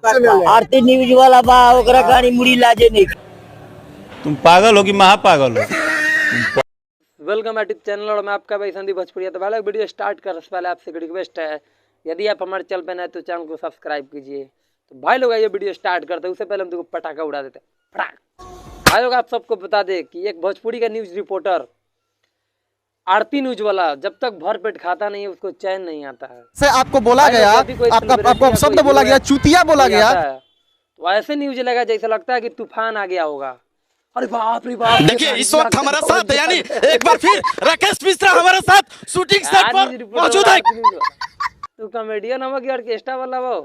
आरती news वाला बा ओकरा गाड़ी मुड़ी लाजे नहीं। तुम पागल हो कि महापागल हो? वेलकम एट चैनल और मैं आपका भाई संदीप भोजपुरिया। तो भाई लोग वीडियो स्टार्ट करने से पहले आपसे रिक्वेस्ट है, यदि आप हमारे चैनल पर नए तो चैनल को सब्सक्राइब कीजिए। तो भाई लोग आइए वीडियो स्टार्ट करते हैं। उससे पहले हम तुमको पटाखा उड़ा देते हैं, फटाक। भाई लोग आप सबको बता दें कि एक भोजपुरी का न्यूज रिपोर्टर आरती न्यूज वाला जब तक भर पेट खाता नहीं है उसको चैन नहीं आता है। से आपको बोला गया, आपको शब्द बोला गया, चूतिया बोला गया, तो ऐसे न्यूज लगा जैसा लगता है कि तूफान आ गया होगा। अरे बाप रे बाप, देखिए इस वक्त हमारा साथ है, यानी एक बार फिर राकेश मिश्रा हमारे साथ शूटिंग सेट पर मौजूद है। तू कॉमेडियन हो कि ऑर्केस्ट्रा वाला हो?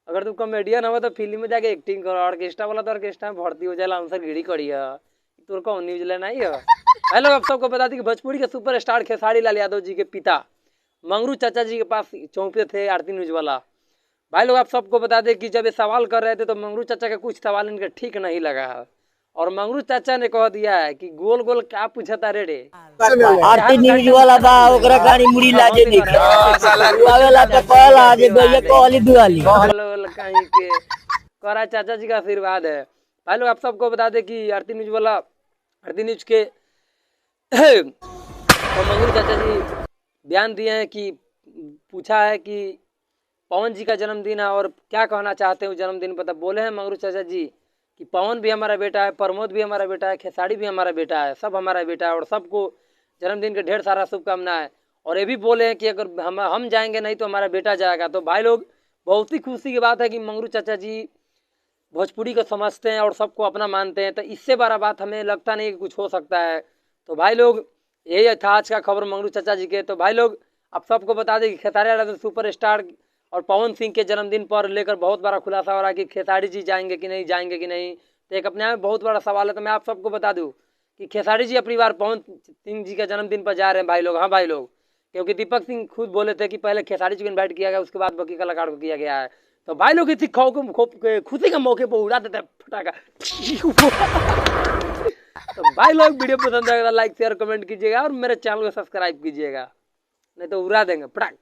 अगर तू कॉमेडियन हो तो फिल्म में जाके एक्टिंग करो, ऑर्केस्ट्रा वाला तो ऑर्केस्ट्रा में भर्ती हो जाए, आंसर गिड़ी करी है। तू कौन न्यूज लेना ही है? हेलो, आप सबको बता दी कि भोजपुरी के सुपरस्टार खेसारी लाल यादव जी के पिता मंगरू चाचा जी के पास चौंके थे आरती न्यूज वाला। भाई लोग आप सबको बता दें कि जब ये सवाल कर रहे थे तो मंगरू चाचा का कुछ सवाल इनका ठीक नहीं लगा है और मंगरू चाचा ने कह दिया है कि गोल गोल क्या पूछता रे आरती न्यूज वाला बा ओकरा गाड़ी मुड़ी लाजे नहीं। पागल आता कहला जे भैया कहली दुआली कहीं के करा चाचा जी का आशीर्वाद है। भाई लोग आप सबको बता दें कि आरती न्यूज के तो मंगरू चाचा जी बयान दिए हैं कि पूछा है कि पवन जी का जन्मदिन है और क्या कहना चाहते हैं उस जन्मदिन पर। तब बोले हैं मंगरू चाचा जी कि पवन भी हमारा बेटा है, प्रमोद भी हमारा बेटा है, खेसारी भी हमारा बेटा है, सब हमारा बेटा है और सबको जन्मदिन के ढेर सारा शुभकामनाएं। और ये भी बोले हैं कि अगर हम जाएंगे नहीं तो हमारा बेटा जाएगा। तो भाई लोग बहुत ही खुशी की बात है कि मंगरू चाचा जी भोजपुरी को समझते हैं और सबको अपना मानते हैं। तो इससे बड़ा बात हमें लगता नहीं कि कुछ हो सकता है। तो भाई लोग यही था आज का खबर मंगरू चाचा जी के। तो भाई लोग आप सबको बता दें कि खेसारी लाल सुपरस्टार और पवन सिंह के जन्मदिन पर लेकर बहुत बड़ा खुलासा हो रहा है कि खेसारी जी जाएंगे कि नहीं जाएंगे कि नहीं। तो एक अपने आप में बहुत बड़ा सवाल है। तो मैं आप सबको बता दूं कि खेसारी जी अपनी बार पवन सिंह जी के जन्मदिन पर जा रहे हैं भाई लोग। हाँ भाई लोग, क्योंकि दीपक सिंह खुद बोले थे कि पहले खेसारी जी को इन्वाइट किया गया, उसके बाद बाकी कलाकार को किया गया है। तो भाई लोग इसी खुशी के मौके पर उड़ा देते हैं फटाखा। तो भाई लोग वीडियो पसंद आएगा लाइक शेयर कमेंट कीजिएगा और मेरे चैनल को सब्सक्राइब कीजिएगा, नहीं तो उड़ा देंगे फटाक।